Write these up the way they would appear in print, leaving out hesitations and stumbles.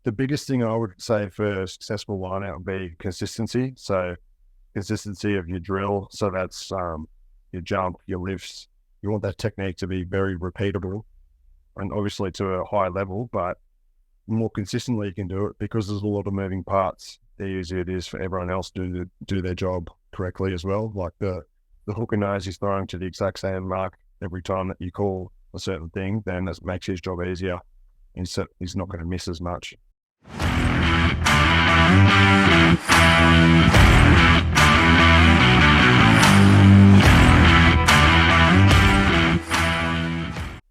the biggest thing I would say for successful lineout would be consistency. So consistency of your drill. So that's your jump, your lifts. You want that technique to be very repeatable and obviously to a high level, but the more consistently you can do it, because there's a lot of moving parts, the easier it is for everyone else to do their job correctly as well. Like the hooker knows he's throwing to the exact same mark every time that you call a certain thing, then that makes his job easier. He's not going to miss as much.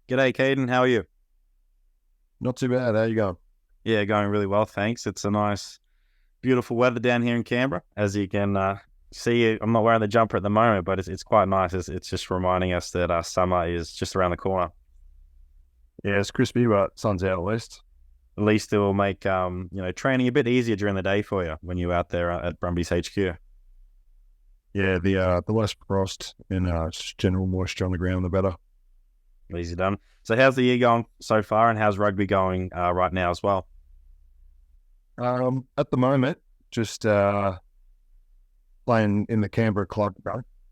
G'day, Cadeyrn. How are you? Not too bad. How you going? Yeah, going really well, thanks. It's a nice, beautiful weather down here in Canberra. As you can see, I'm not wearing the jumper at the moment, but it's quite nice. It's just reminding us that summer is just around the corner. Yeah, it's crispy, but sun's out at least. At least it will make training a bit easier during the day for you when you're out there at Brumbies HQ. Yeah, the less frost and general moisture on the ground, the better. Easy done. So how's the year going so far, and how's rugby going right now as well? At the moment, just playing in the Canberra club,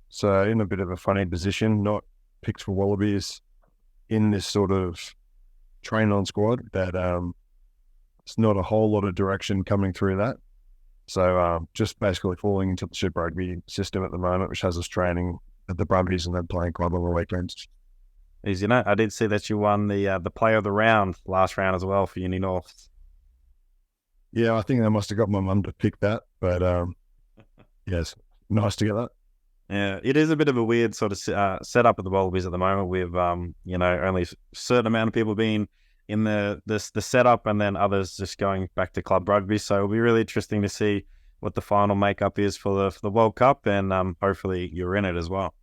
so in a bit of a funny position, not picked for Wallabies in this sort of train-on squad, but it's not a whole lot of direction coming through that. So just basically falling into the Super Rugby system at the moment, which has us training at the Brumbies and then playing club on the weekends. Easy, I did see that you won the player of the round last round as well for Uni North. Yeah, I think I must have got my mum to pick that, but yes, nice to get that. Yeah, it is a bit of a weird sort of setup at the Wallabies at the moment with only a certain amount of people being in the setup and then others just going back to club rugby. So it'll be really interesting to see what the final makeup is for the World Cup, and hopefully you're in it as well.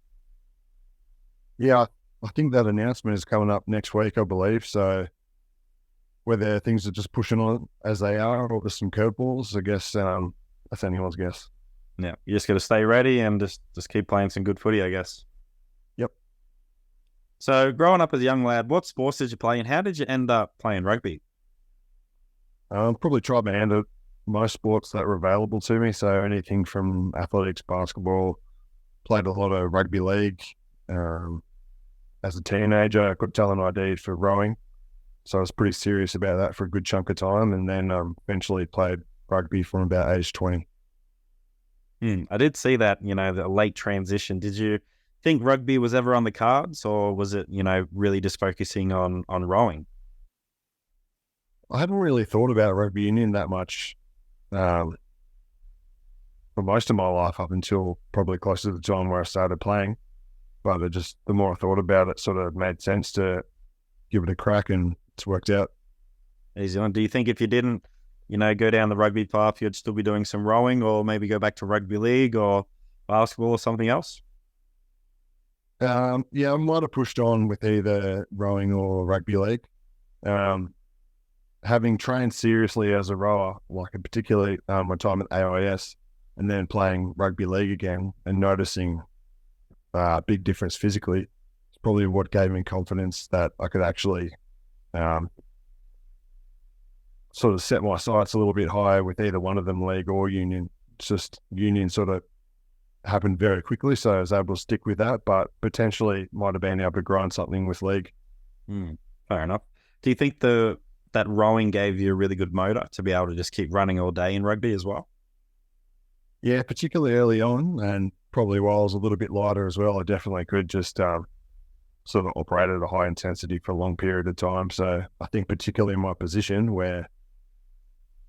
Yeah, I think that announcement is coming up next week, I believe. So whether things are just pushing on as they are or there's some curveballs, I guess that's anyone's guess. Yeah, you just got to stay ready and just keep playing some good footy, I guess. Yep. So growing up as a young lad, what sports did you play and how did you end up playing rugby? Probably tried my hand at most sports that were available to me. So anything from athletics, basketball, played a lot of rugby league. As a teenager, I got talent ID for rowing. So I was pretty serious about that for a good chunk of time, and then eventually played rugby from about age 20. I did see that, the late transition. Did you think rugby was ever on the cards, or was it, really just focusing on rowing? I hadn't really thought about rugby union that much for most of my life up until probably close to the time where I started playing. But the more I thought about it, sort of made sense to give it a crack, and it's worked out. Easy on. Do you think if you didn't, go down the rugby path, you'd still be doing some rowing, or maybe go back to rugby league or basketball or something else? Yeah, I might have pushed on with either rowing or rugby league. Having trained seriously as a rower, like particularly my time at AIS, and then playing rugby league again and noticing a big difference physically, it's probably what gave me confidence that I could actually sort of set my sights a little bit higher with either one of them, league or union. It's just union sort of happened very quickly, so I was able to stick with that, but potentially might have been able to grind something with league. Fair enough. Do you think that rowing gave you a really good motor to be able to just keep running all day in rugby as well? Yeah, particularly early on, and probably while I was a little bit lighter as well, I definitely could just sort of operate at a high intensity for a long period of time. So I think particularly in my position where I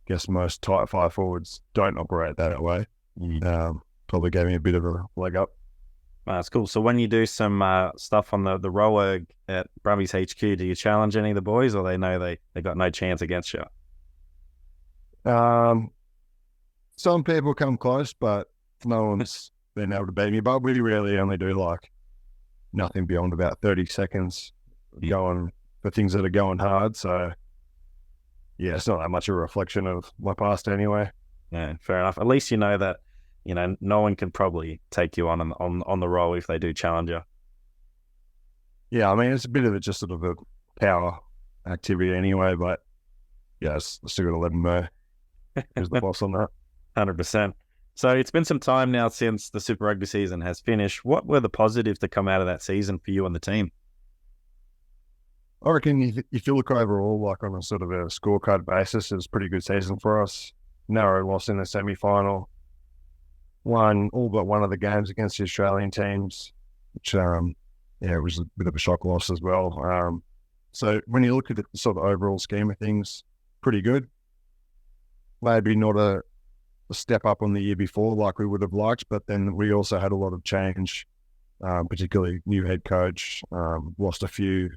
guess most tight five forwards don't operate that way, probably gave me a bit of a leg up. That's cool. So when you do some stuff on the rower at Brumbies HQ, do you challenge any of the boys, or they know they got no chance against you? Some people come close, but no one's been able to beat me. But we really only do like nothing beyond about 30 seconds going for things that are going hard. So yeah, it's not that much of a reflection of my past anyway. Yeah, fair enough. At least you know that, no one can probably take you on the roll if they do challenge you. Yeah, I mean, it's a bit of just sort of a power activity anyway, but yes, still got to let them know who's the boss on that. 100%. So it's been some time now since the Super Rugby season has finished. What were the positives to come out of that season for you and the team? I reckon if you look overall, like on a sort of a scorecard basis, it was a pretty good season for us. Narrow loss in the semi-final. Won all but one of the games against the Australian teams, which, it was a bit of a shock loss as well. So when you look at the sort of overall scheme of things, pretty good. Maybe not a step up on the year before like we would have liked, but then we also had a lot of change, particularly new head coach, lost a few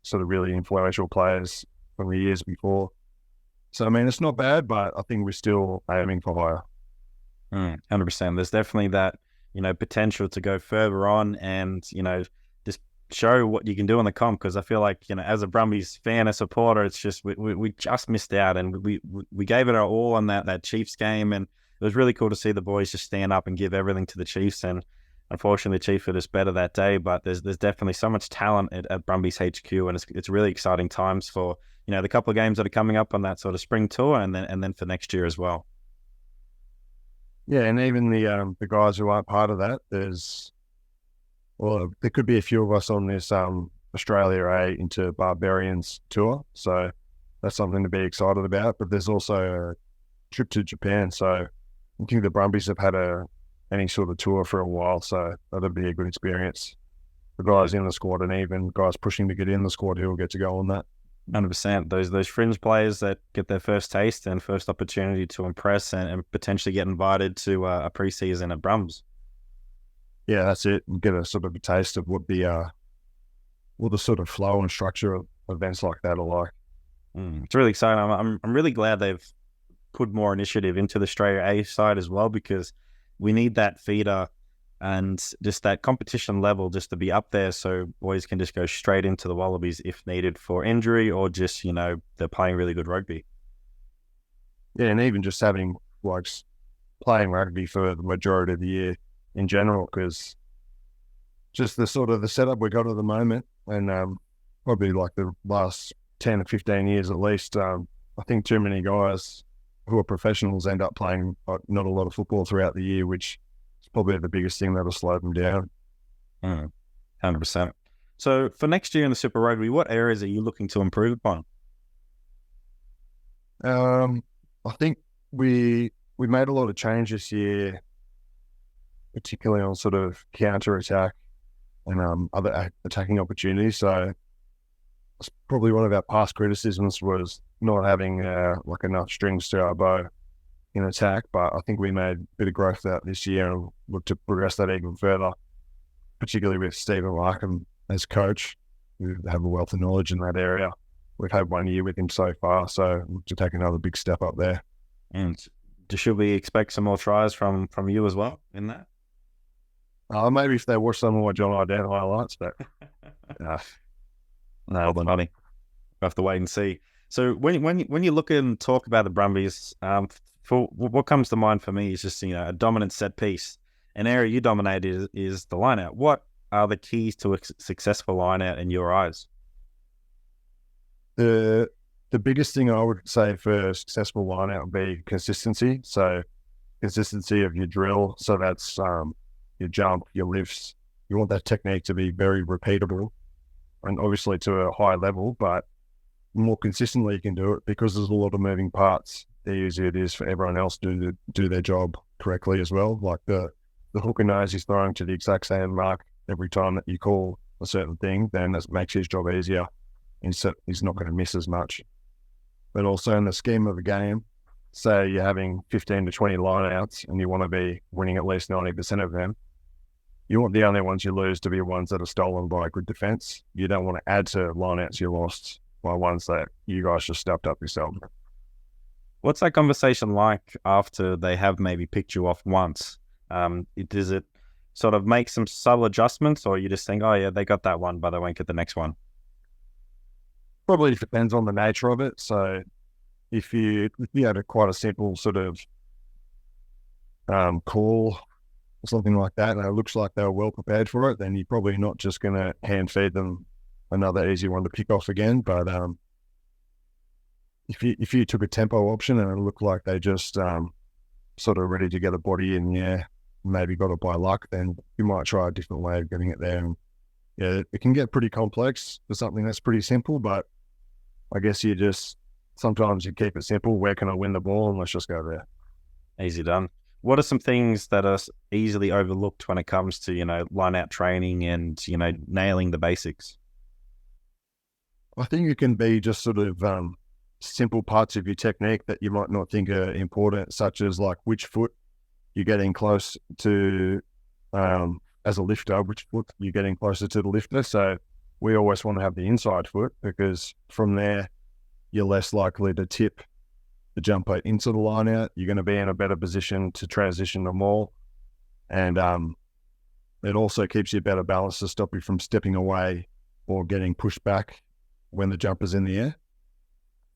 sort of really influential players from the years before. So, I mean, it's not bad, but I think we're still aiming for higher. 100%. There's definitely that, potential to go further on and, just show what you can do in the comp. Because I feel like, as a Brumbies fan, a supporter, it's just we just missed out, and we gave it our all on that Chiefs game, and it was really cool to see the boys just stand up and give everything to the Chiefs. And unfortunately, the Chiefs were just better that day. But there's definitely so much talent at Brumbies HQ, and it's really exciting times for the couple of games that are coming up on that sort of spring tour, and then for next year as well. Yeah, and even the guys who aren't part of that, there could be a few of us on this Australia A into Barbarians tour, so that's something to be excited about. But there's also a trip to Japan, so I think the Brumbies have had any sort of tour for a while, so that'll be a good experience. The guys in the squad and even guys pushing to get in the squad who will get to go on that. 100%. Those fringe players that get their first taste and first opportunity to impress and potentially get invited to a preseason at Brums. Yeah, that's it. And get a sort of a taste of what the sort of flow and structure of events like that are like. It's really exciting. I'm really glad they've put more initiative into the Australia A side as well, because we need that feeder and just that competition level just to be up there, so boys can just go straight into the Wallabies if needed for injury, or just, they're playing really good rugby. Yeah, and even just having playing rugby for the majority of the year in general, because just the sort of the setup we got at the moment, and probably like the last 10 or 15 years at least, I think too many guys who are professionals end up playing not a lot of football throughout the year, which probably the biggest thing that'll slow them down. 100%. So for next year in the Super Rugby, what areas are you looking to improve upon? I think we made a lot of change this year, particularly on sort of counter attack and other attacking opportunities. So it's probably one of our past criticisms was not having enough strings to our bow in attack, but I think we made a bit of growth out this year and look to progress that even further, particularly with Stephen Larkham as coach, who have a wealth of knowledge in that area. We've had 1 year with him so far, so look to take another big step up there. And should we expect some more tries from you as well in that? Maybe if they watch some of what John Ident highlights, but no, they're not. We'll have to wait and see. So when you look and talk about the Brumbies, for what comes to mind for me is just a dominant set piece. An area you dominate is the lineout. What are the keys to a successful lineout in your eyes? The biggest thing I would say for a successful lineout would be consistency. So consistency of your drill. So that's your jump, your lifts. You want that technique to be very repeatable, and obviously to a high level, but more consistently you can do it, because there's a lot of moving parts. The easier it is for everyone else to do their job correctly as well. Like the hooker knows he's throwing to the exact same mark every time that you call a certain thing, then that makes his job easier. He's not going to miss as much. But also in the scheme of a game, say you're having 15 to 20 lineouts and you want to be winning at least 90% of them, you want the only ones you lose to be ones that are stolen by a good defence. You don't want to add to lineouts you lost by ones that you guys just stepped up yourself. What's that conversation like after they have maybe picked you off once? Does it sort of make some subtle adjustments, or you just think, oh yeah, they got that one, but they won't get the next one? Probably depends on the nature of it. So if you had quite a simple sort of call or something like that, and it looks like they were well prepared for it, then you're probably not just going to hand feed them another easy one to pick off again. But if you took a tempo option and it looked like they just sort of ready to get a body in the air, maybe got it by luck, then you might try a different way of getting it there. And yeah, it can get pretty complex for something that's pretty simple, but I guess sometimes you keep it simple. Where can I win the ball? And let's just go there. Easy done. What are some things that are easily overlooked when it comes to, line out training and, nailing the basics? I think it can be just sort of simple parts of your technique that you might not think are important, such as like which foot you're getting close to as a lifter, which foot you're getting closer to the lifter. So we always want to have the inside foot, because from there you're less likely to tip the jumper into the line out. You're going to be in a better position to transition the maul, and it also keeps you better balanced to stop you from stepping away or getting pushed back when the jumper's in the air.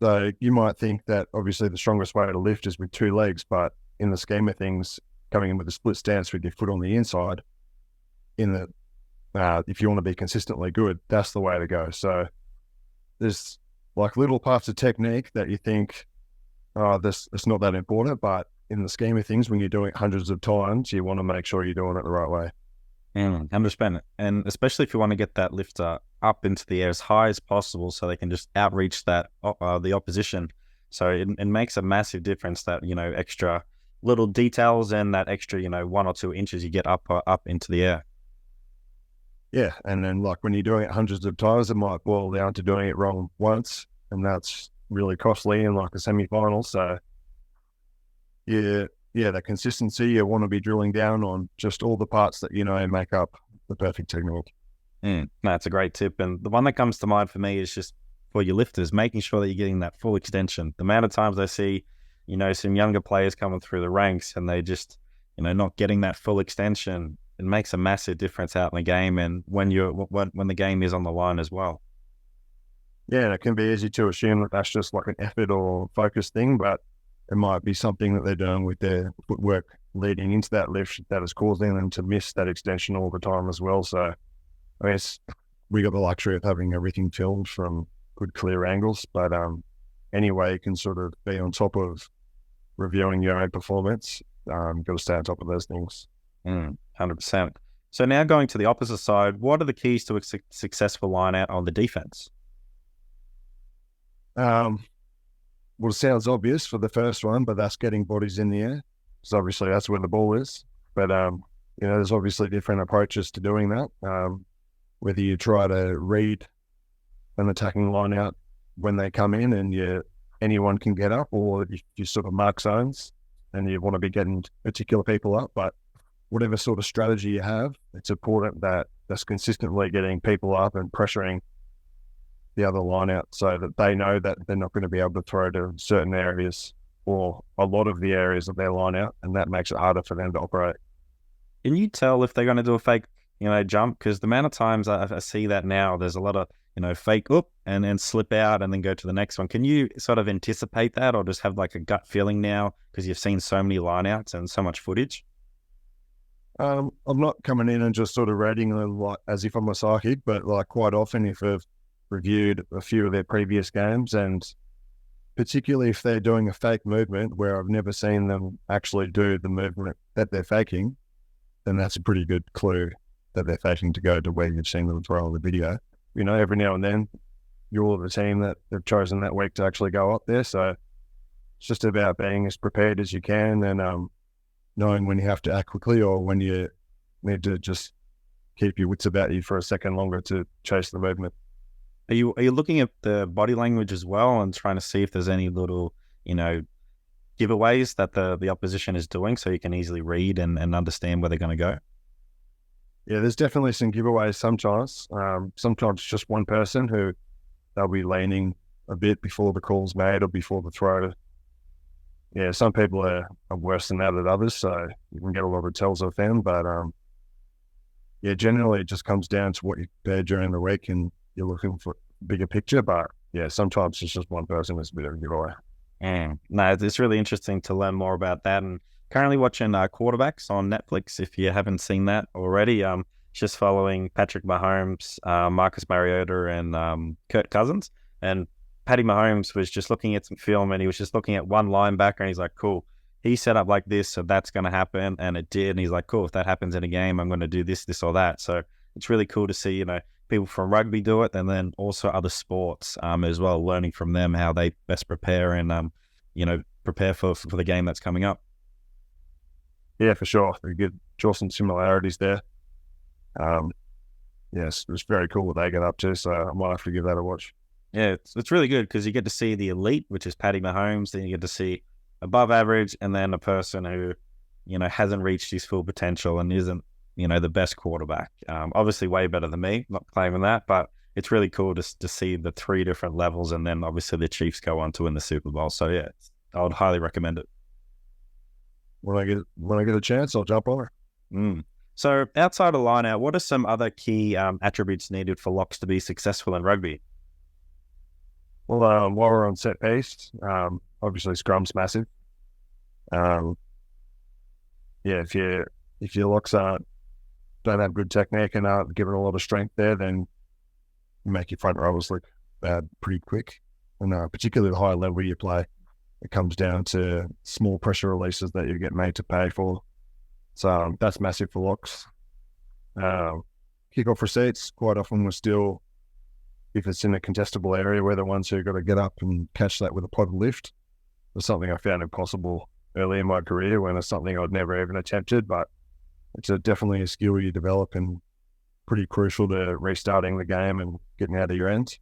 So you might think that obviously the strongest way to lift is with two legs, but in the scheme of things, coming in with a split stance with your foot on the inside, if you want to be consistently good, that's the way to go. So there's like little parts of technique that you think, it's not that important, but in the scheme of things, when you're doing it hundreds of times, you want to make sure you're doing it the right way. 100%. And especially if you want to get that lifter up into the air as high as possible so they can just outreach that the opposition. So it makes a massive difference that, extra little details and that extra, 1 or 2 inches you get up into the air. Yeah, and then like when you're doing it hundreds of times, it might boil down to doing it wrong once, and that's really costly in like a semi-final. So yeah, the consistency, you want to be drilling down on just all the parts that make up the perfect technique. That's a great tip. And the one that comes to mind for me is just for your lifters, making sure that you're getting that full extension. The amount of times I see, some younger players coming through the ranks and they just, not getting that full extension, it makes a massive difference out in the game and when the game is on the line as well. Yeah, and it can be easy to assume that that's just like an effort or focus thing, but it might be something that they're doing with their footwork leading into that lift that is causing them to miss that extension all the time as well. So I guess we got the luxury of having everything filmed from good clear angles, but anyway, you can sort of be on top of reviewing your own performance. Got to stay on top of those things. 100%. So now going to the opposite side, what are the keys to a successful line out on the defense? Well, it sounds obvious for the first one, but that's getting bodies in the air. So obviously that's where the ball is. But, there's obviously different approaches to doing that. Whether you try to read an attacking line out when they come in and anyone can get up, or you sort of mark zones and you want to be getting particular people up. But whatever sort of strategy you have, it's important that's consistently getting people up and pressuring the other line out so that they know that they're not going to be able to throw to certain areas or a lot of the areas of their line out, and that makes it harder for them to operate. Can you tell if they're going to do a fake, jump? Because the amount of times I see that now, there's a lot of, fake up and then slip out and then go to the next one. Can you sort of anticipate that or just have like a gut feeling now because you've seen so many lineouts and so much footage? I'm not coming in and just sort of rating them like as if I'm a psychic, but like quite often if I've reviewed a few of their previous games, and particularly if they're doing a fake movement where I've never seen them actually do the movement that they're faking, then that's a pretty good clue that they're faking to go to where you've seen them throw on the video. Every now and then you're the team that they've chosen that week to actually go up there. So it's just about being as prepared as you can and knowing when you have to act quickly or when you need to just keep your wits about you for a second longer to chase the movement. Are you looking at the body language as well and trying to see if there's any little, giveaways that the opposition is doing so you can easily read and understand where they're going to go? Yeah, there's definitely some giveaways sometimes. Sometimes it's just one person who they'll be leaning a bit before the call's made or before the throw. Yeah, some people are worse than that at others, so you can get a lot of tells of them. But generally it just comes down to what you prepared during the week and you're looking for a bigger picture. But yeah, sometimes it's just one person that's a bit of a giveaway. No, it's really interesting to learn more about that. And currently watching Quarterbacks on Netflix. If you haven't seen that already, just following Patrick Mahomes, Marcus Mariota, and Kirk Cousins. And Paddy Mahomes was just looking at some film and he was just looking at one linebacker and he's like, cool, he set up like this, so that's going to happen. And it did. And he's like, cool, if that happens in a game, I'm going to do this, this or that. So it's really cool to see, you know, people from rugby do it, and then also other sports as well, learning from them how they best prepare and, you know, prepare for the game that's coming up. Yeah, for sure. We get draw some similarities there. Yes, it was very cool what they get up to, so I might have to give that a watch. Yeah, it's really good because you get to see the elite, which is Paddy Mahomes, then you get to see above average, and then a person who, you know, hasn't reached his full potential and isn't, you know, the best quarterback. Obviously way better than me, not claiming that, but it's really cool to see the three different levels, and then obviously the Chiefs go on to win the Super Bowl. So yeah, I would highly recommend it. When I get a chance, I'll jump on it. So outside of Lineout, what are some other key attributes needed for locks to be successful in rugby? Well, while we're on set piece, obviously scrum's massive. Yeah, if your locks don't have good technique and aren't given a lot of strength there, then you make your front rowers look bad pretty quick. And particularly the higher level you play, it comes down to small pressure releases that you get made to pay for. So that's massive for locks. Kick-off receipts, quite often we're still, if it's in a contestable area, we're the ones who got to get up and catch that with a pod lift. It's something I found impossible early in my career when it's something I'd never even attempted, but it's definitely a skill you develop and pretty crucial to restarting the game and getting out of your ends.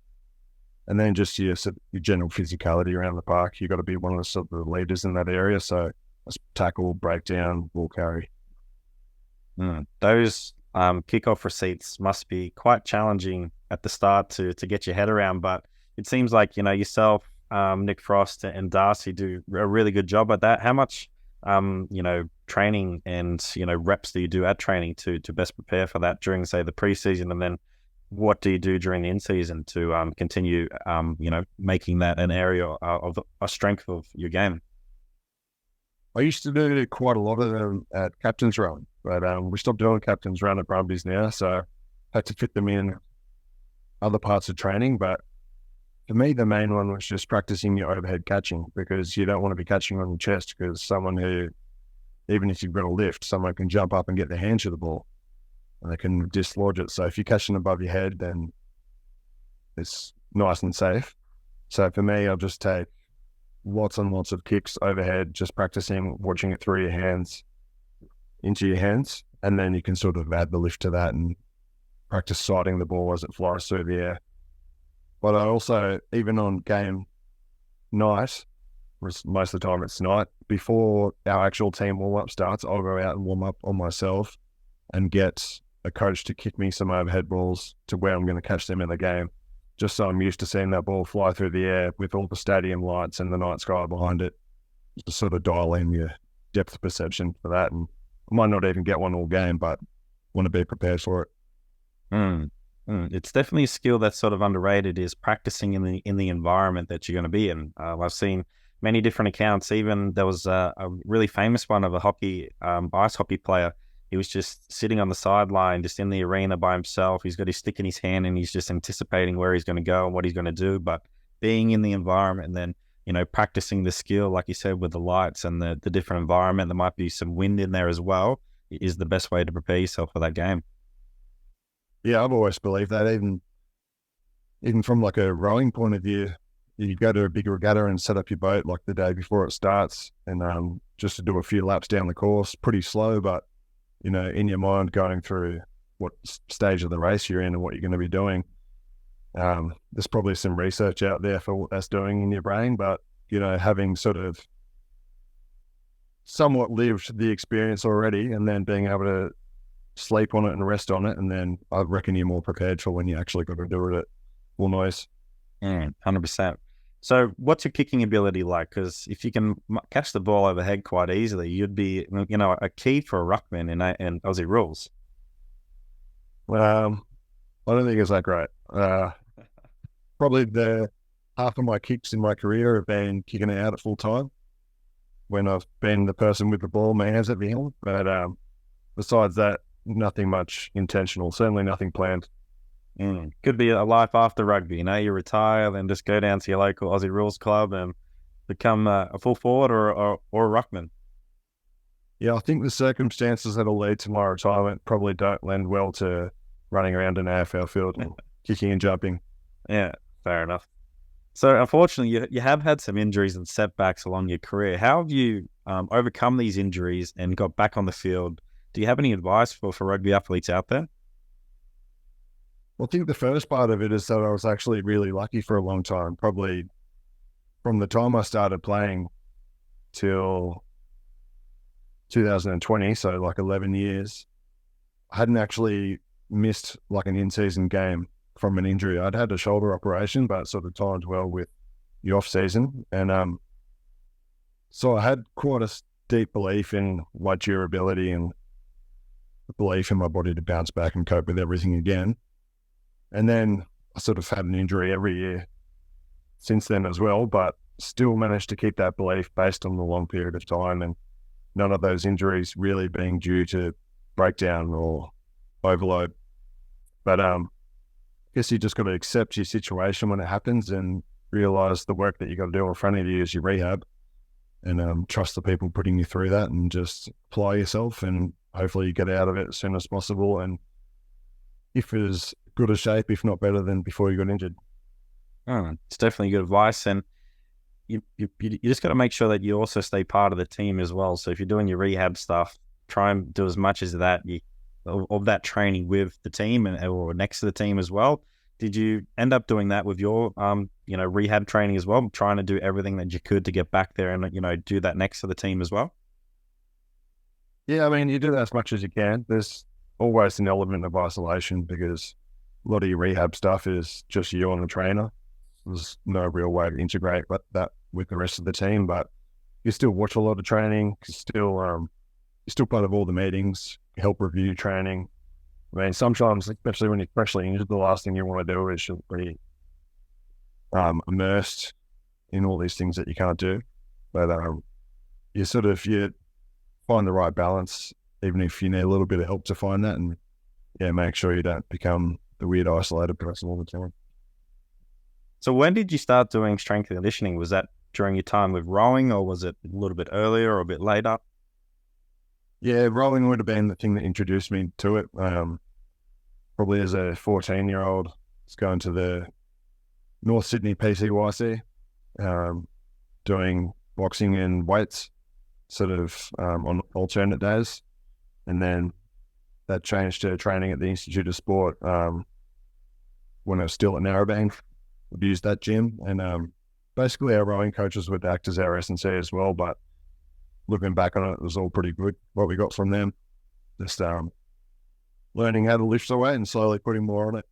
And then just your general physicality around the park. You've got to be one of the sort of leaders in that area. So tackle, breakdown, ball carry. Those kickoff receipts must be quite challenging at the start to get your head around, but it seems like, you know, yourself, Nick Frost and Darcy do a really good job at that. How much, you know, training and, you know, reps do you do at training to best prepare for that during, say, the preseason? And then what do you do during the in-season to continue, you know, making that an area of a strength of your game? I used to do quite a lot of them at captain's run, but we stopped doing captain's run at Brumbies now, so I had to fit them in other parts of training. But for me, the main one was just practicing your overhead catching, because you don't want to be catching on your chest, because someone who, even if you've got a lift, someone can jump up and get their hand to the ball and they can dislodge it. So if you're catching above your head, then it's nice and safe. So for me, I'll just take lots and lots of kicks overhead, just practicing watching it through your hands into your hands, and then you can sort of add the lift to that and practice sighting the ball as it flies through the air. But I also, even on game night, most of the time it's night, before our actual team warm-up starts, I'll go out and warm up on myself and get a coach to kick me some overhead balls to where I'm going to catch them in the game, just so I'm used to seeing that ball fly through the air with all the stadium lights and the night sky behind it, to sort of dial in your depth perception for that. And I might not even get one all game, but want to be prepared for it. It's definitely a skill that's sort of underrated, is practicing in the environment that you're going to be in. I've seen many different accounts. Even there was a really famous one of a ice hockey player. He was just sitting on the sideline, just in the arena by himself. He's got his stick in his hand and he's just anticipating where he's going to go and what he's going to do. But being in the environment and then, you know, practicing the skill, like you said, with the lights and the different environment, there might be some wind in there as well, is the best way to prepare yourself for that game. Yeah, I've always believed that. Even from like a rowing point of view, you go to a big regatta and set up your boat like the day before it starts, and just to do a few laps down the course, pretty slow, but you know, in your mind going through what stage of the race you're in and what you're going to be doing. There's probably some research out there for what that's doing in your brain, but you know, having sort of somewhat lived the experience already and then being able to sleep on it and rest on it, and then I reckon you're more prepared for when you actually got to do it at full noise. 100%. So what's your kicking ability like? Because if you can catch the ball overhead quite easily, you'd be, you know, a key for a ruckman in Aussie rules. I don't think it's that great. Probably the half of my kicks in my career have been kicking it out at full time when I've been the person with the ball, my hands at the hill. But besides that, nothing much intentional, certainly nothing planned. Could be a life after rugby. You retire, then just go down to your local Aussie rules club and become a full forward or a ruckman. Yeah, I think the circumstances that'll lead to my retirement probably don't lend well to running around an AFL field and kicking and jumping. Yeah, fair enough. So unfortunately, you have had some injuries and setbacks along your career. How have you overcome these injuries and got back on the field? Do you have any advice for rugby athletes out there? Well, I think the first part of it is that I was actually really lucky for a long time, probably from the time I started playing till 2020, so like 11 years. I hadn't actually missed like an in-season game from an injury. I'd had a shoulder operation, but sort of timed well with the off-season. And so I had quite a deep belief in my durability and a belief in my body to bounce back and cope with everything again. And then I sort of had an injury every year since then as well, but still managed to keep that belief based on the long period of time, and none of those injuries really being due to breakdown or overload. But I guess you just got to accept your situation when it happens and realize the work that you got to do in front of you is your rehab, and trust the people putting you through that, and just apply yourself, and hopefully you get out of it as soon as possible. And if it is good a shape, if not better than before you got injured. Oh, it's definitely good advice. And you just got to make sure that you also stay part of the team as well. So if you're doing your rehab stuff, try and do as much as that of that training with the team or next to the team as well. Did you end up doing that with your rehab training as well, trying to do everything that you could to get back there and do that next to the team as well? Yeah, I mean, you do that as much as you can. There's always an element of isolation because a lot of your rehab stuff is just you and the trainer. There's no real way to integrate that with the rest of the team, but you still watch a lot of training. You're still part of all the meetings, help review training. I mean, sometimes, especially when you're freshly injured, the last thing you want to do is just be immersed in all these things that you can't do. But you find the right balance, even if you need a little bit of help to find that, and make sure you don't become the weird isolated person all the time. So when did you start doing strength and conditioning? Was that during your time with rowing, or was it a little bit earlier or a bit later? Yeah, rowing would have been the thing that introduced me to it. Probably as a 14-year-old, I was going to the North Sydney PCYC, doing boxing and weights, sort of on alternate days. And then that changed to training at the Institute of Sport when I was still at Narrabeen. We'd use that gym, and basically our rowing coaches would act as our S&C as well. But looking back on it, it was all pretty good what we got from them. Just learning how to lift the weight and slowly putting more on it.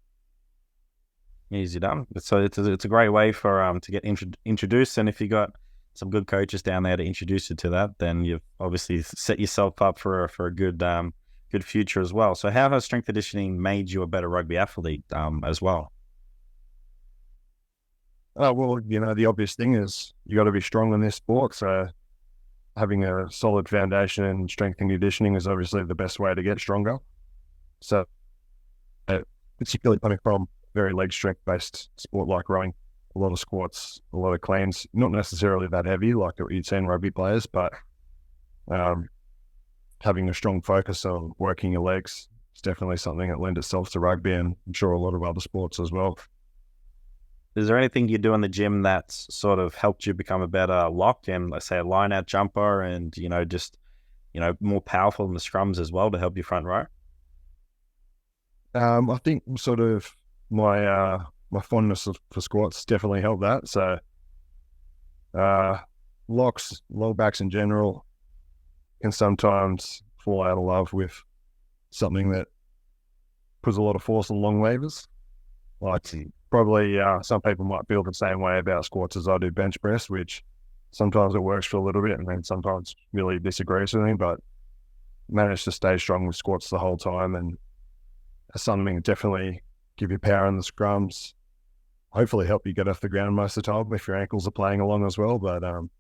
Easy done. So it's a great way for to get introduced, and if you got some good coaches down there to introduce you to that, then you've obviously set yourself up for a good future as well. So how has strength conditioning made you a better rugby athlete as well? Well, the obvious thing is you got to be strong in this sport. So having a solid foundation in strength and conditioning is obviously the best way to get stronger. So particularly coming from a very leg strength based sport like rowing, a lot of squats, a lot of cleans, not necessarily that heavy like what you'd see in rugby players, but having a strong focus on working your legs is definitely something that lends itself to rugby, and I'm sure a lot of other sports as well. Is there anything you do in the gym that's sort of helped you become a better lock and, let's say, a line-out jumper and, more powerful in the scrums as well to help your front row? I think sort of my fondness for squats definitely helped that. So locks, low backs in general can sometimes fall out of love with something that puts a lot of force on long levers. Like probably some people might feel the same way about squats as I do bench press, which sometimes it works for a little bit and then sometimes really disagrees with me, but managed to stay strong with squats the whole time, and that's something that definitely give you power in the scrums, hopefully help you get off the ground most of the time if your ankles are playing along as well. But in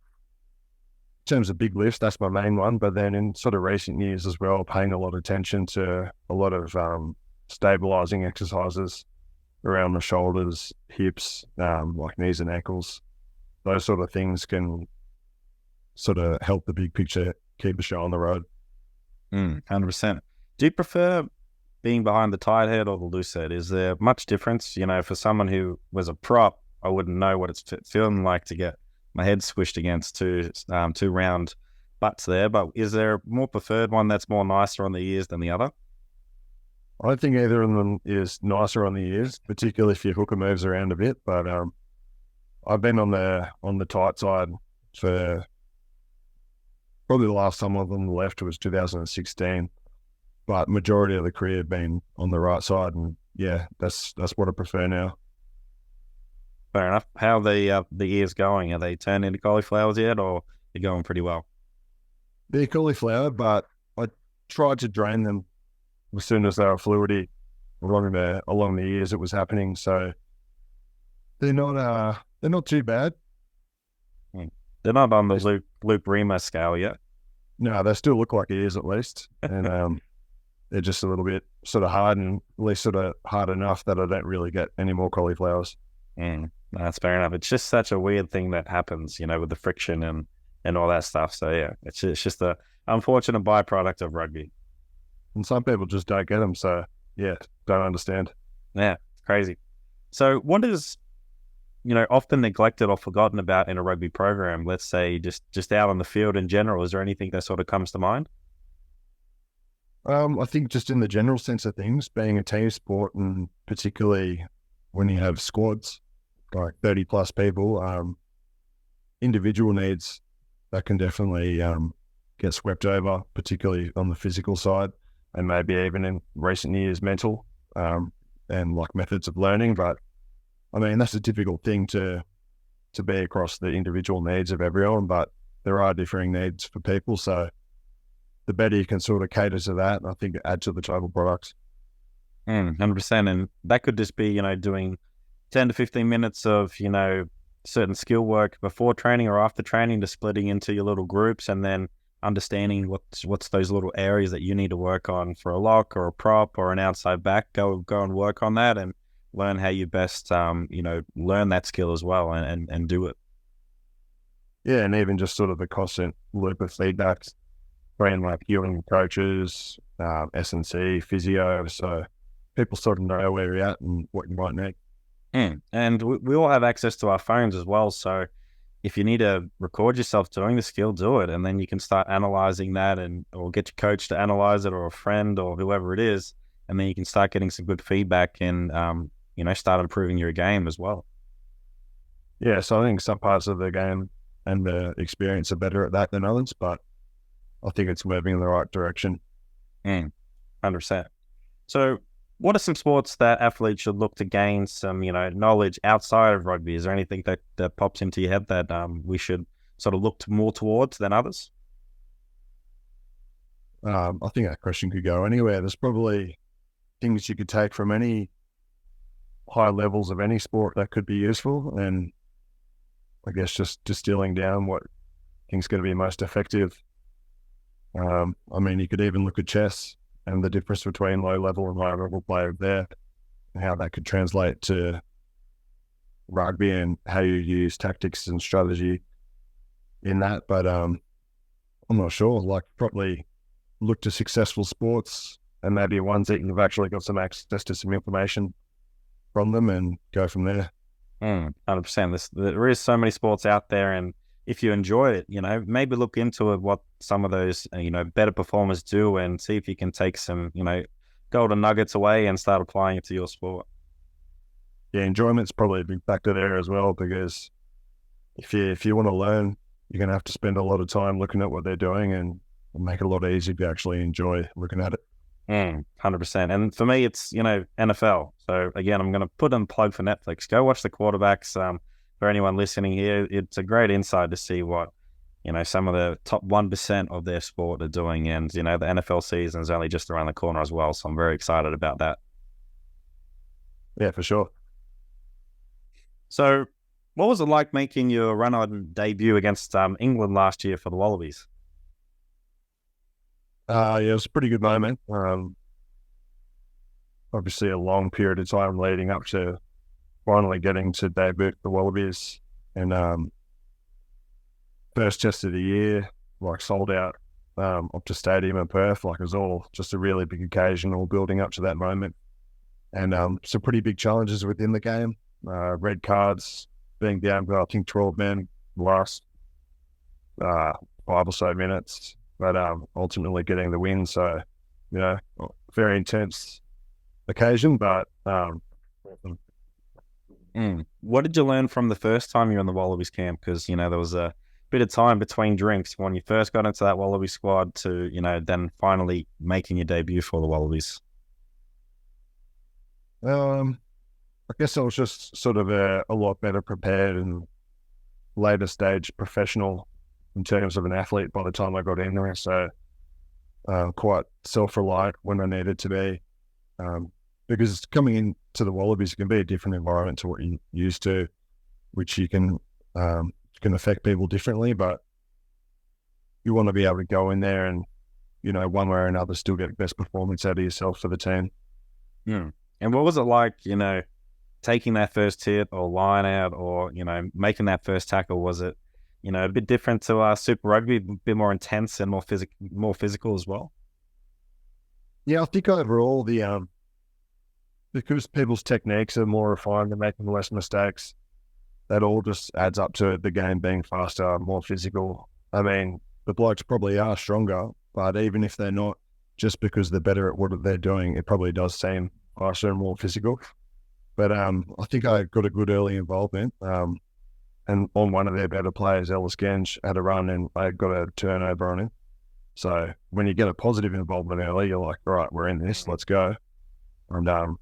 terms of big lifts, that's my main one. But then in sort of recent years as well, paying a lot of attention to a lot of stabilizing exercises around the shoulders, hips, like knees and ankles. Those sort of things can sort of help the big picture keep the show on the road. 100%. Do you prefer being behind the tight head or the loose head? Is there much difference? You know, for someone who was a prop, I wouldn't know what it's feeling like to get my head squished against two round butts there. But is there a more preferred one that's more nicer on the ears than the other? I don't think either of them is nicer on the ears, particularly if your hooker moves around a bit. But I've been on the tight side for probably the last time I was on the left was 2016. But majority of the career have been on the right side, and yeah, that's what I prefer now. Fair enough. How are the ears going? Are they turned into cauliflowers yet, or they're going pretty well? They're cauliflower, but I tried to drain them as soon as they were fluidy along the ears. It was happening, so they're not too bad. They're not on the Luke Rima scale yet. No, they still look like ears at least, and they're just a little bit sort of hard, and at least sort of hard enough that I don't really get any more cauliflowers. That's fair enough. It's just such a weird thing that happens, you know, with the friction and all that stuff. So yeah, it's just a unfortunate byproduct of rugby. And some people just don't get them. So yeah, don't understand. Yeah, it's crazy. So what is, you know, often neglected or forgotten about in a rugby program? Let's say just out on the field in general. Is there anything that sort of comes to mind? I think just in the general sense of things, being a team sport, and particularly when you have squads, like 30 plus people, individual needs that can definitely get swept over, particularly on the physical side, and maybe even in recent years, mental and like methods of learning. But I mean, that's a difficult thing to be across the individual needs of everyone, but there are differing needs for people. So the better you can sort of cater to that, I think it adds to the total product. 100%. And that could just be, you know, doing 10 to 15 minutes of, you know, certain skill work before training or after training, to splitting into your little groups, and then understanding what's those little areas that you need to work on for a lock or a prop or an outside back. Go and work on that and learn how you best, you know, learn that skill as well and do it. Yeah, and even just sort of the constant loop of feedback between like you and coaches, S&C, physio, so people sort of know where you're at and what you might need. And we all have access to our phones as well, so if you need to record yourself doing the skill, do it, and then you can start analyzing that, or get your coach to analyze it, or a friend, or whoever it is, and then you can start getting some good feedback and you know, start improving your game as well. Yeah, so I think some parts of the game and the experience are better at that than others, but I think it's moving in the right direction. 100%. So what are some sports that athletes should look to gain some, you know, knowledge outside of rugby? Is there anything that pops into your head that we should sort of look more towards than others? I think that question could go anywhere. There's probably things you could take from any high levels of any sport that could be useful, and I guess just distilling down what things going to be most effective. I mean, you could even look at chess and the difference between low level and high level play there, and how that could translate to rugby and how you use tactics and strategy in that. But I'm not sure. Like, probably look to successful sports and maybe ones that you've actually got some access to some information from them, and go from there. 100%. There is so many sports out there, and if you enjoy it, you know, maybe look into it, what some of those, you know, better performers do, and see if you can take some, you know, golden nuggets away and start applying it to your sport. Yeah, enjoyment's probably a big factor there as well, because if you want to learn, you're going to have to spend a lot of time looking at what they're doing, and it'll make it a lot easier to actually enjoy looking at it. 100%. And for me, it's, you know, NFL. So again, I'm going to put in a plug for Netflix. Go watch the quarterbacks. For anyone listening here, it's a great insight to see what, you know, some of the top 1% of their sport are doing. And, you know, the NFL season is only just around the corner as well. So I'm very excited about that. Yeah, for sure. So what was it like making your run-on debut against England last year for the Wallabies? Yeah, it was a pretty good moment. I obviously a long period of time leading up to finally getting to debut the Wallabies. And first test of the year, like sold out Optus Stadium in Perth. Like it was all just a really big occasion, all building up to that moment. And some pretty big challenges within the game. Red cards, being down by I think 12 men last 5 or so minutes, but ultimately getting the win. So, you know, very intense occasion, but What did you learn from the first time you were in the Wallabies camp? Because, you know, there was a bit of time between drinks when you first got into that Wallaby squad to, you know, then finally making your debut for the Wallabies. I guess I was just sort of a lot better prepared and later stage professional in terms of an athlete by the time I got in there. So quite self-reliant when I needed to be. Because coming into the Wallabies can be a different environment to what you're used to, which you can affect people differently, but you want to be able to go in there and, you know, one way or another still get the best performance out of yourself for the team. And what was it like, you know, taking that first hit or line out or, you know, making that first tackle? Was it, you know, a bit different to Super Rugby, a bit more intense and more physical as well? Yeah, I think overall because people's techniques are more refined and making less mistakes, that all just adds up to the game being faster, more physical. I mean, the blokes probably are stronger, but even if they're not, just because they're better at what they're doing, it probably does seem faster and more physical. But I think I got a good early involvement. And on one of their better players, Ellis Genge, had a run and I got a turnover on him. So when you get a positive involvement early, you're like, all right, we're in this, let's go. And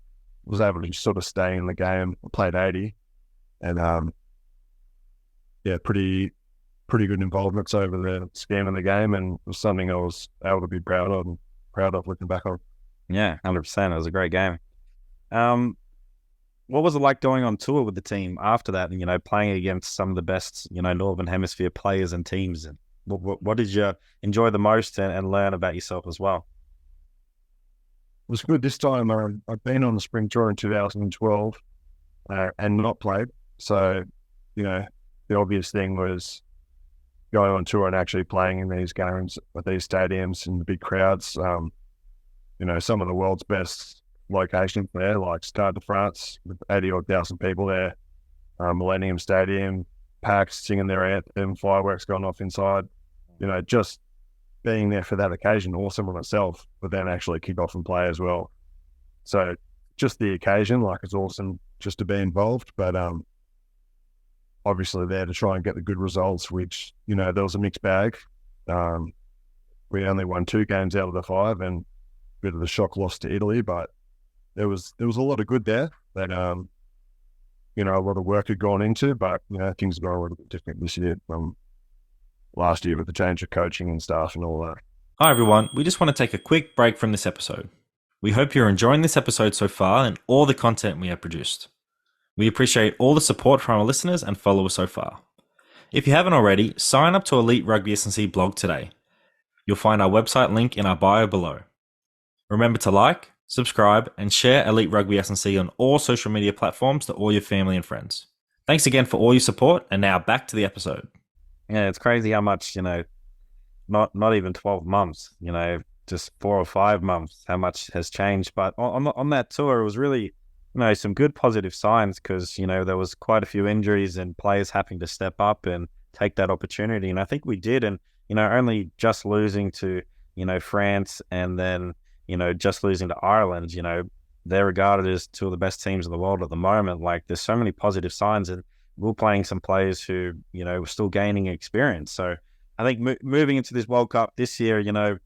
was able to just sort of stay in the game. I played 80 and pretty good involvements over the scheme of the game, and it was something I was able to be proud of looking back on. Yeah, 100%. It was a great game. What was it like going on tour with the team after that and, you know, playing against some of the best, you know, Northern Hemisphere players and teams? And what did you enjoy the most and learn about yourself as well? It was good this time. I've been on the spring tour in 2012 and not played. So, you know, the obvious thing was going on tour and actually playing in these games with these stadiums and the big crowds. You know, some of the world's best locations there, like Stade de France with 80,000 people there, Millennium Stadium, packed, singing their anthem, fireworks going off inside. You know, just being there for that occasion, awesome on itself, but then actually kick off and play as well. So just the occasion, like it's awesome just to be involved, but obviously there to try and get the good results, which, you know, there was a mixed bag. We only won 2 games out of the 5 and a bit of the shock loss to Italy, but there was a lot of good there that, you know, a lot of work had gone into, but, you know, things have gone a little bit different this year from last year with the change of coaching and staff and all that. Hi everyone, we just want to take a quick break from this episode. We hope you're enjoying this episode so far and all the content we have produced. We appreciate all the support from our listeners and followers so far. If you haven't already, sign up to Elite Rugby SandC blog today. You'll find our website link in our bio below. Remember to like, subscribe, and share Elite Rugby SandC on all social media platforms to all your family and friends. Thanks again for all your support, and now back to the episode. Yeah, it's crazy how much, you know, not even 12 months, you know, just 4 or 5 months, how much has changed. But on that tour, it was really, you know, some good positive signs because, you know, there was quite a few injuries and players having to step up and take that opportunity. And I think we did. And, you know, only just losing to, you know, France and then, you know, just losing to Ireland, you know, they're regarded as 2 of the best teams in the world at the moment. Like there's so many positive signs and we're playing some players who, you know, were still gaining experience. So I think moving into this World Cup this year, you know,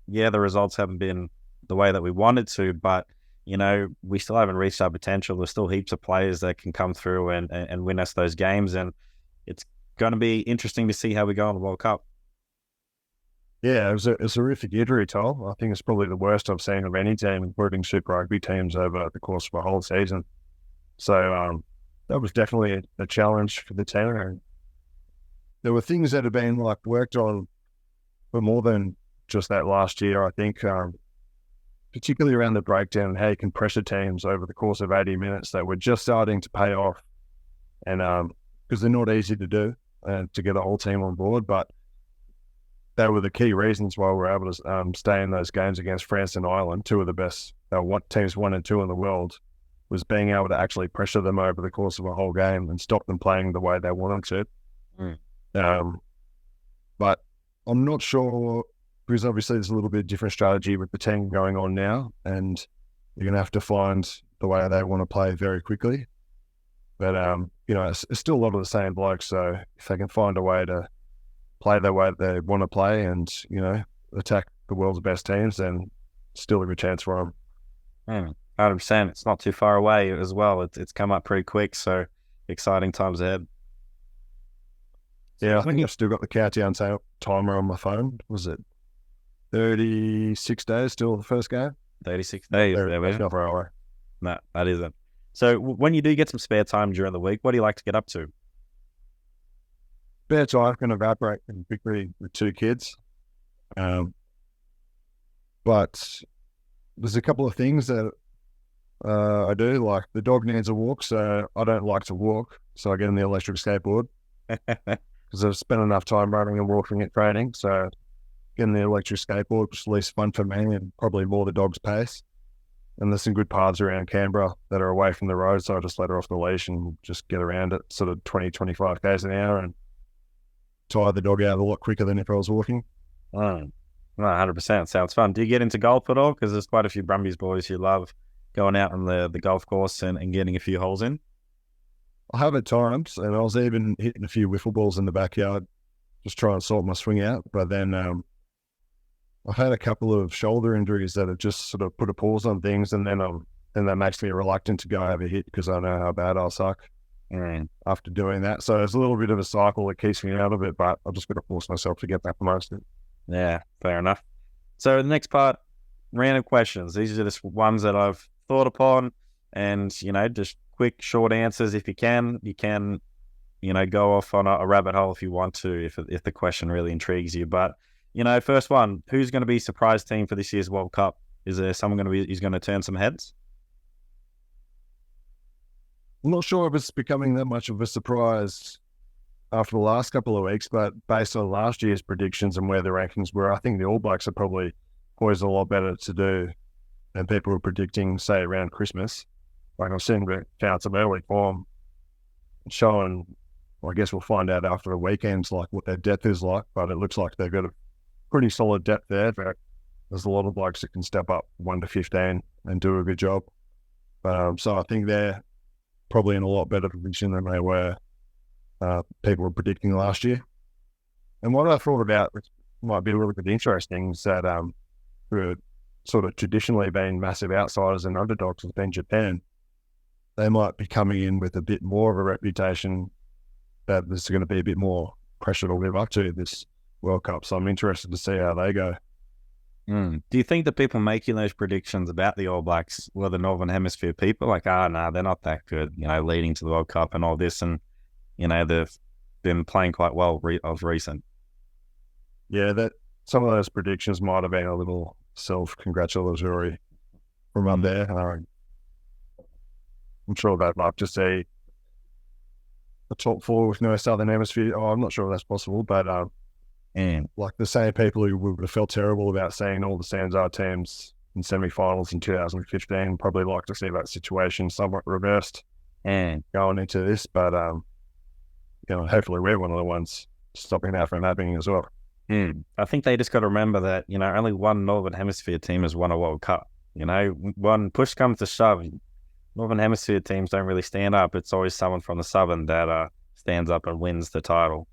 yeah, the results haven't been the way that we wanted to, but, you know, we still haven't reached our potential. There's still heaps of players that can come through and win us those games. And it's going to be interesting to see how we go in the World Cup. Yeah, it was a horrific injury toll. I think it's probably the worst I've seen of any team, including Super Rugby teams over the course of a whole season. So that was definitely a challenge for the team. And there were things that had been like worked on for more than just that last year. I think particularly around the breakdown and how you can pressure teams over the course of 80 minutes that were just starting to pay off. And because they're not easy to do to get a whole team on board, but they were the key reasons why we were able to stay in those games against France and Ireland, two of the best teams 1 and 2 in the world, was being able to actually pressure them over the course of a whole game and stop them playing the way they wanted to. But I'm not sure, because obviously there's a little bit of different strategy with the team going on now, and you're going to have to find the way they want to play very quickly. But, it's still a lot of the same blokes, so if they can find a way to play the way they want to play and, attack the world's best teams, then still a good chance for them. 100%. It's not too far away as well. It's come up pretty quick, so exciting times ahead. Yeah, I think I've still got the countdown timer on my phone. Was it 36 days still the first game? 36 days. That's not far away. No, that isn't. So when you do get some spare time during the week, what do you like to get up to? Spare time can evaporate pretty quickly with 2 kids. But there's a couple of things that I do. Like the dog needs a walk, so I don't like to walk. So I get on the electric skateboard because I've spent enough time running and walking at training. So getting the electric skateboard was least fun for me and probably more the dog's pace. And there's some good paths around Canberra that are away from the road, so I just let her off the leash and just get around it sort of 20, 25 k's an hour and tire the dog out a lot quicker than if I was walking. 100%. Sounds fun. Do you get into golf at all? Because there's quite a few Brumbies boys who love going out on the golf course and getting a few holes in. I have at times, and I was even hitting a few wiffle balls in the backyard, just trying to sort my swing out. But then I've had a couple of shoulder injuries that have just sort of put a pause on things, and then that makes me reluctant to go have a hit because I know how bad I'll suck after doing that. So it's a little bit of a cycle that keeps me out of it, but I've just got to force myself to get back most of it. Yeah, fair enough. So the next part, random questions. These are just ones that I've thought upon, and just quick, short answers. If you can, go off on a rabbit hole if you want to, if the question really intrigues you. But first one, who's going to be surprise team for this year's World Cup? Is there someone who's going to turn some heads? I'm not sure if it's becoming that much of a surprise after the last couple of weeks, but based on last year's predictions and where the rankings were, I think the All Blacks are probably poised a lot better to do than people were predicting, say, around Christmas. Like I've seen found some early form showing, well, I guess we'll find out after the weekends like what their depth is like, but it looks like they've got a pretty solid depth there. But there's a lot of blokes that can step up 1 to 15 and do a good job. So I think they're probably in a lot better position than they were people were predicting last year. And what I thought about, which might be a little bit interesting, is that who have sort of traditionally been massive outsiders and underdogs has been Japan. They might be coming in with a bit more of a reputation that there's going to be a bit more pressure to live up to this World Cup. So I'm interested to see how they go. Do you think that people making those predictions about the All Blacks were the Northern Hemisphere people? Like, they're not that good, leading to the World Cup and all this. And, they've been playing quite well of recent. Yeah, that some of those predictions might have been a little self-congratulatory from up there. I'm sure they'd like to see a top 4 with no Southern Hemisphere. I'm not sure if that's possible, but like the same people who would have felt terrible about seeing all the SandC teams in semi-finals in 2015 probably like to see that situation somewhat reversed going into this. But hopefully we're one of the ones stopping that from happening as well. I think they just got to remember that only one Northern Hemisphere team has won a World Cup. When push comes to shove, Northern Hemisphere teams don't really stand up. It's always someone from the Southern that stands up and wins the title.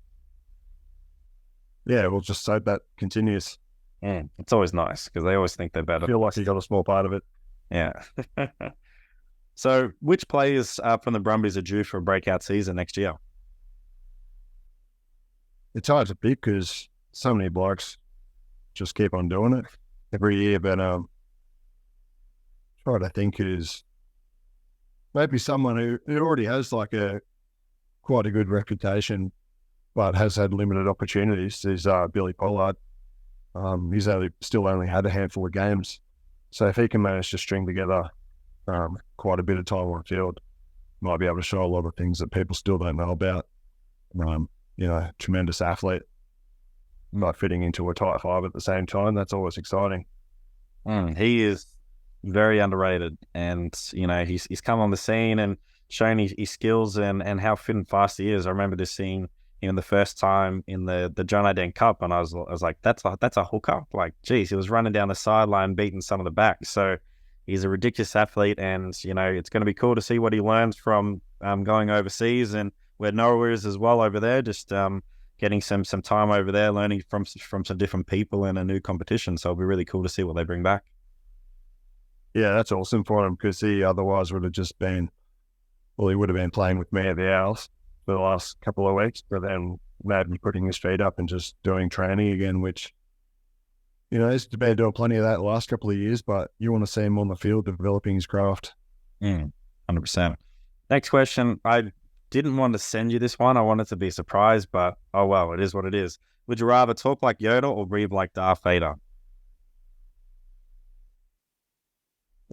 Yeah, we'll just hope that continues. It's always nice because they always think they're better. I feel like you got a small part of it. Yeah. So which players from the Brumbies are due for a breakout season next year? It's hard to pick because so many blokes just keep on doing it every year. But try to think who's maybe someone who already has like quite a good reputation, but has had limited opportunities. Is Billy Pollard. He's still only had a handful of games So if he can manage to string together quite a bit of time on the field, might be able to show a lot of things that people still don't know about. Tremendous athlete, not fitting into a tight five at the same time. That's always exciting. He is very underrated, and he's come on the scene and shown his skills and how fit and fast he is. I remember just seeing him the first time in the John O'Den Cup, and I was like, that's a hooker. Like, geez, he was running down the sideline, beating some of the back. So he's a ridiculous athlete, and it's going to be cool to see what he learns from going overseas, and where Noah is as well over there. Just getting some time over there, learning from some different people in a new competition. So it'll be really cool to see what they bring back. Yeah, that's awesome for him, because he otherwise would have just been, he would have been playing with me at the Owls for the last couple of weeks, but then maybe putting his feet up and just doing training again, which, he's been doing plenty of that the last couple of years, but you want to see him on the field developing his craft. 100%. Next question. I didn't want to send you this one. I wanted to be surprised, but oh well, it is what it is. Would you rather talk like Yoda or breathe like Darth Vader?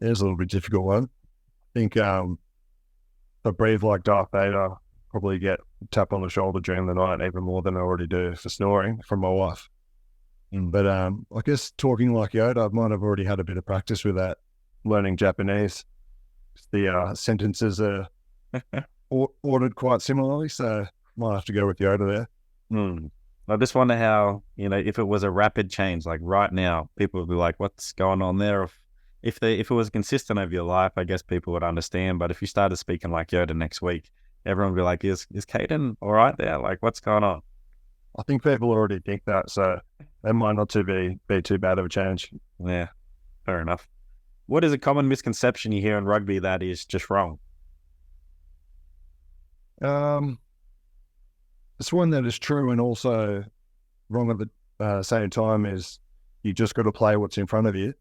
It's a little bit difficult one. I think if I breathe like Darth Vader, probably get a tap on the shoulder during the night even more than I already do for snoring from my wife. But I guess talking like Yoda, I might have already had a bit of practice with that, learning Japanese. The sentences are ordered quite similarly, so might have to go with Yoda there. I just wonder how, if it was a rapid change, like right now, people would be like, what's going on there? If it was consistent over your life, I guess people would understand. But if you started speaking like Yoda next week, everyone would be like, is Cadeyrn all right there? Like, what's going on? I think people already think that, so it might not be too bad of a change. Yeah, fair enough. What is a common misconception you hear in rugby that is just wrong? It's one that is true and also wrong at the same time, is you just got to play what's in front of you.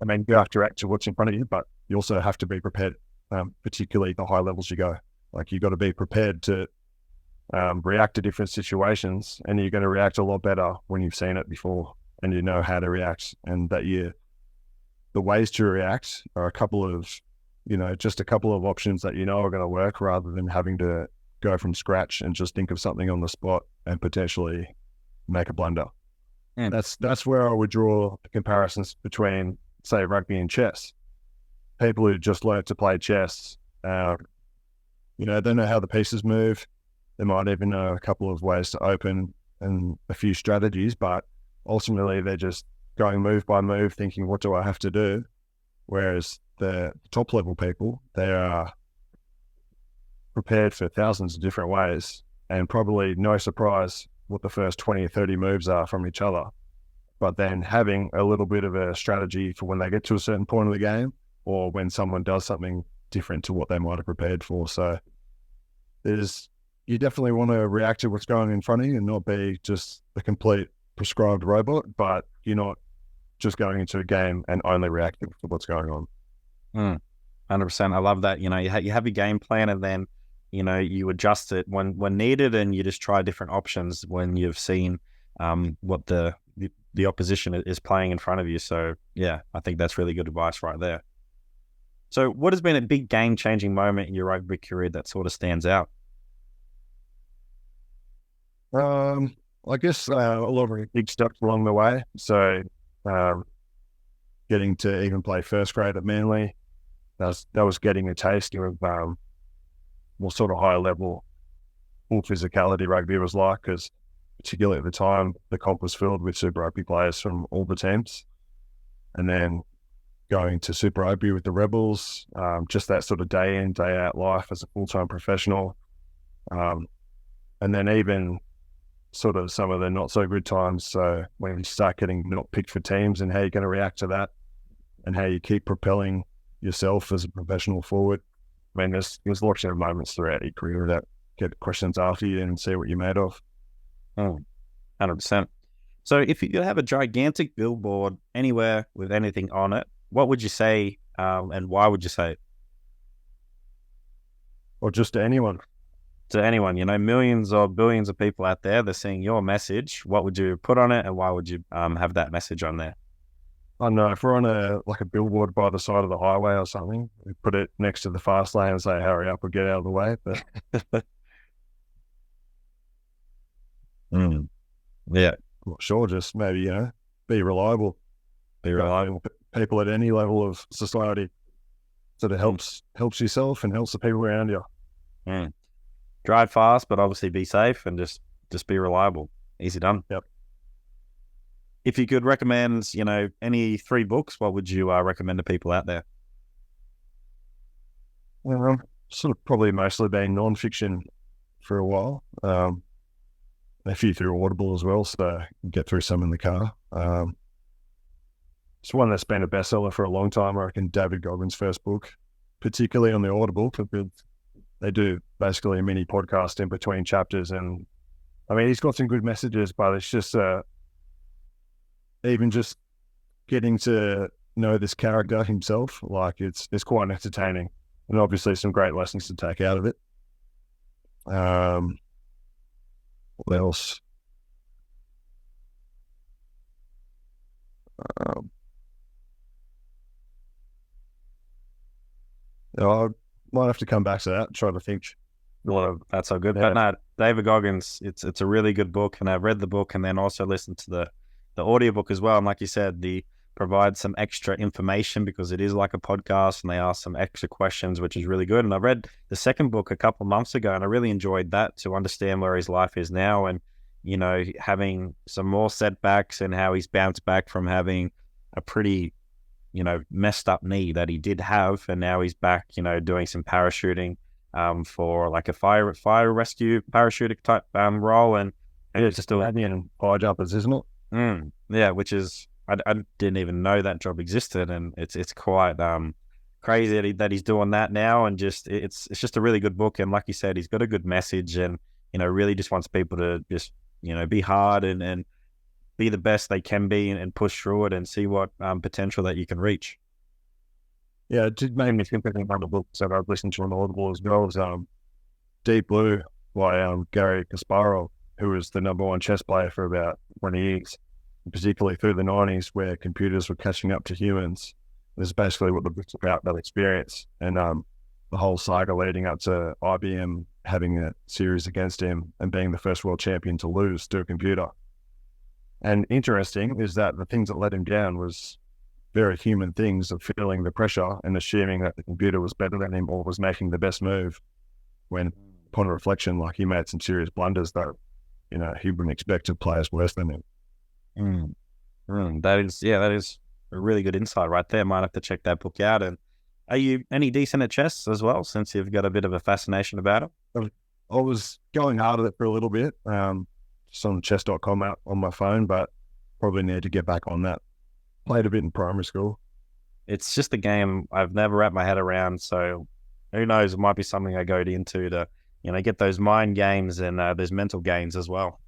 I mean, you have to react to what's in front of you, but you also have to be prepared, particularly the high levels you go. Like, you've got to be prepared to react to different situations, and you're going to react a lot better when you've seen it before and you know how to react, and that the ways to react are a couple of options that are going to work, rather than having to go from scratch and just think of something on the spot and potentially make a blunder. That's where I would draw the comparisons between, say, rugby and chess. People who just learn to play chess, they know how the pieces move. They might even know a couple of ways to open and a few strategies, but ultimately they're just going move by move, thinking, what do I have to do? Whereas the top level people, they are prepared for thousands of different ways, and probably no surprise what the first 20 or 30 moves are from each other. But then having a little bit of a strategy for when they get to a certain point of the game, or when someone does something different to what they might have prepared for. So you definitely want to react to what's going in front of you and not be just a complete prescribed robot, but you're not just going into a game and only reacting to what's going on. 100%. I love that. You have your game plan, and then, you adjust it when needed, and you just try different options when you've seen what the opposition is playing in front of you. So yeah, I think that's really good advice right there. So what has been a big game-changing moment in your rugby career that sort of stands out? I guess a lot of big steps along the way. So getting to even play first grade at Manly, that was getting a taste of more sort of higher level, full physicality rugby was like, because particularly at the time, the comp was filled with Super Rugby players from all the teams. And then going to Super Rugby with the Rebels, just that sort of day in, day out life as a full-time professional. And then even sort of some of the not so good times. So when you start getting not picked for teams, and how you're going to react to that, and how you keep propelling yourself as a professional forward. I mean, there's lots of moments throughout your career that get questions after you and see what you're made of. 100%. So if you could have a gigantic billboard anywhere with anything on it, what would you say, and why would you say it? Or just to anyone? to anyone, millions or billions of people out there, they're seeing your message. What would you put on it, and why would you have that message on there? I don't know, if we're on a billboard by the side of the highway or something, we put it next to the fast lane and say, hurry up or get out of the way. But yeah, not sure, just maybe, be reliable. Be reliable. People at any level of society. So that helps yourself and helps the people around you. Drive fast, but obviously be safe, and just be reliable. Easy done. Yep. If you could recommend, any 3 books, what would you recommend to people out there? Well, sort of probably mostly been non-fiction for a while. A few through Audible as well, so get through some in the car. It's one that's been a bestseller for a long time. I reckon David Goggins' first book, particularly on the Audible, because they do basically a mini podcast in between chapters. And I mean, he's got some good messages, but it's just even just getting to know this character himself, it's quite entertaining, and obviously some great lessons to take out of it. What else? I might have to come back to that, try to think. Well, that's so good. Yeah. But no, David Goggins, it's a really good book, and I've read the book and then also listened to the audiobook as well. And like you said, provides some extra information because it is like a podcast, and they ask some extra questions, which is really good. And I read the second book a couple of months ago, and I really enjoyed that, to understand where his life is now, and having some more setbacks, and how he's bounced back from having a pretty messed up knee that he did have, and now he's back doing some parachuting for like a fire rescue parachuting type role, and it's just still and high jumpers, isn't it? Yeah, which is I didn't even know that job existed, and it's quite crazy that he's doing that now, and it's just a really good book. And like you said, he's got a good message, and really just wants people to just be hard and be the best they can be, and push through it, and see what potential that you can reach. Yeah, it did make me think of another book that I've listened to on Audible as well, as Deep Blue by Gary Kasparov, who was the #1 chess player for about 20 years, particularly through the 90s, where computers were catching up to humans. This is basically what the book's about, that experience, and the whole saga leading up to IBM having a series against him and being the first world champion to lose to a computer. And interesting is that the things that let him down was very human things of feeling the pressure and assuming that the computer was better than him or was making the best move, when upon reflection, he made some serious blunders that, he wouldn't expect of players worse than him. That is a really good insight right there. Might have to check that book out. And are you any decent at chess as well, since you've got a bit of a fascination about it? I was going hard at it for a little bit. Just on chess.com out on my phone, but probably need to get back on that. Played a bit in primary school. It's just a game I've never wrapped my head around, so who knows, it might be something I go into to, get those mind games and those mental games as well.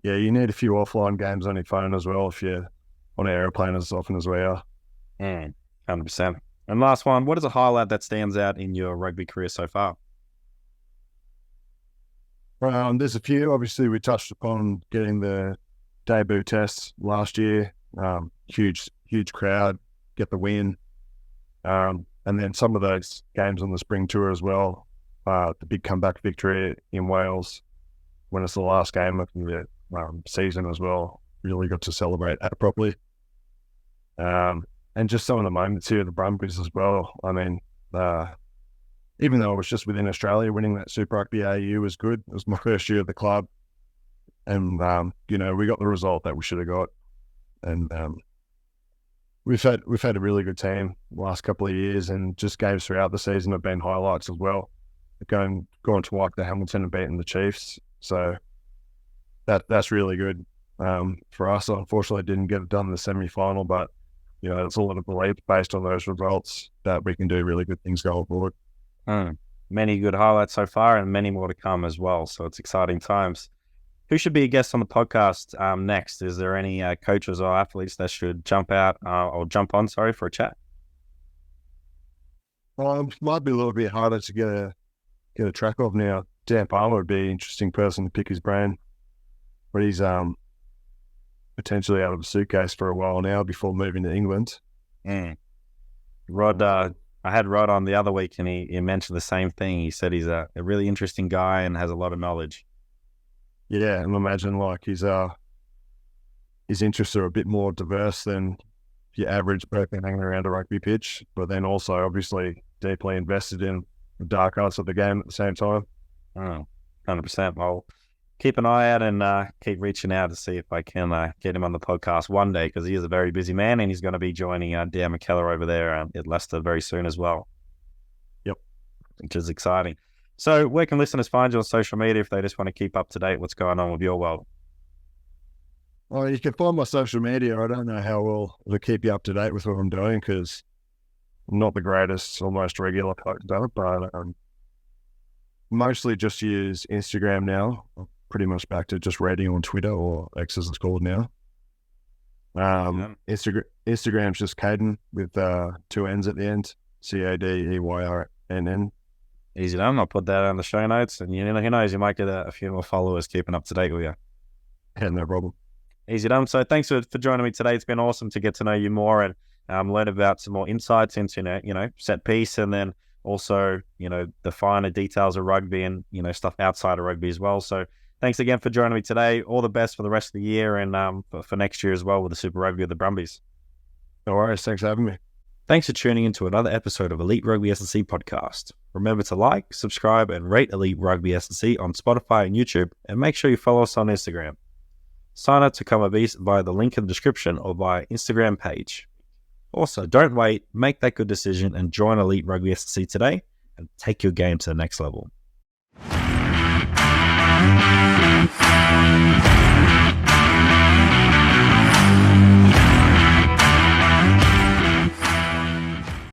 Yeah, you need a few offline games on your phone as well if you're on an airplane as often as we are. 100%. And last one, what is a highlight that stands out in your rugby career so far? There's a few. Obviously, we touched upon getting the debut tests last year. Huge crowd, get the win. And then some of those games on the spring tour as well. The big comeback victory in Wales when it's the last game of the season as well. Really got to celebrate that properly. And just some of the moments here at the Brumbies as well. I mean, even though I was just within Australia, winning that Super Rugby AU was good. It was my first year at the club. And, we got the result that we should have got. And we've had a really good team the last couple of years, and just games throughout the season have been highlights as well. Going to wipe the Hamilton and beating the Chiefs. So that's really good. For us, unfortunately, didn't get it done in the semi-final, but, it's a lot of belief based on those results that we can do really good things going forward. Many good highlights so far, and many more to come as well. So it's exciting times. Who should be a guest on the podcast next? Is there any coaches or athletes that should jump on for a chat? Might be a little bit harder to get a track of now. Dan Palmer would be an interesting person to pick his brain. But he's potentially out of a suitcase for a while now before moving to England. Rod, I had Rod on the other week, and he mentioned the same thing. He said he's a really interesting guy and has a lot of knowledge. Yeah, and imagine like his interests are a bit more diverse than your average person hanging around a rugby pitch, but then also obviously deeply invested in the dark arts of the game at the same time. 100%. Well, keep an eye out and keep reaching out to see if I can get him on the podcast one day, because he is a very busy man and he's going to be joining Dan McKellar over there at Leicester very soon as well. Yep. Which is exciting. So where can listeners find you on social media if they just want to keep up to date what's going on with your world? Well, you can find my social media. I don't know how well to keep you up to date with what I'm doing because I'm not the greatest or most regular post, but mostly just use Instagram now. I'm pretty much back to just reading on Twitter, or X as it's called now. Instagram's just Cadeyrn with 2 N's at the end. Cadeyrn. Easy done. I'll put that on the show notes, and who knows, you might get a few more followers keeping up to date with you. Yeah, no problem. Easy done. So thanks for joining me today. It's been awesome to get to know you more and learn about some more insights into set piece, and then also the finer details of rugby and stuff outside of rugby as well. So thanks again for joining me today. All the best for the rest of the year and for next year as well with the Super Rugby of the Brumbies. No worries. Thanks for having me. Thanks for tuning into another episode of Elite Rugby SandC podcast. Remember to like, subscribe, and rate Elite Rugby SandC on Spotify and YouTube, and make sure you follow us on Instagram. Sign up to become a beast via the link in the description or via Instagram page. Also, don't wait, make that good decision and join Elite Rugby SandC today and take your game to the next level.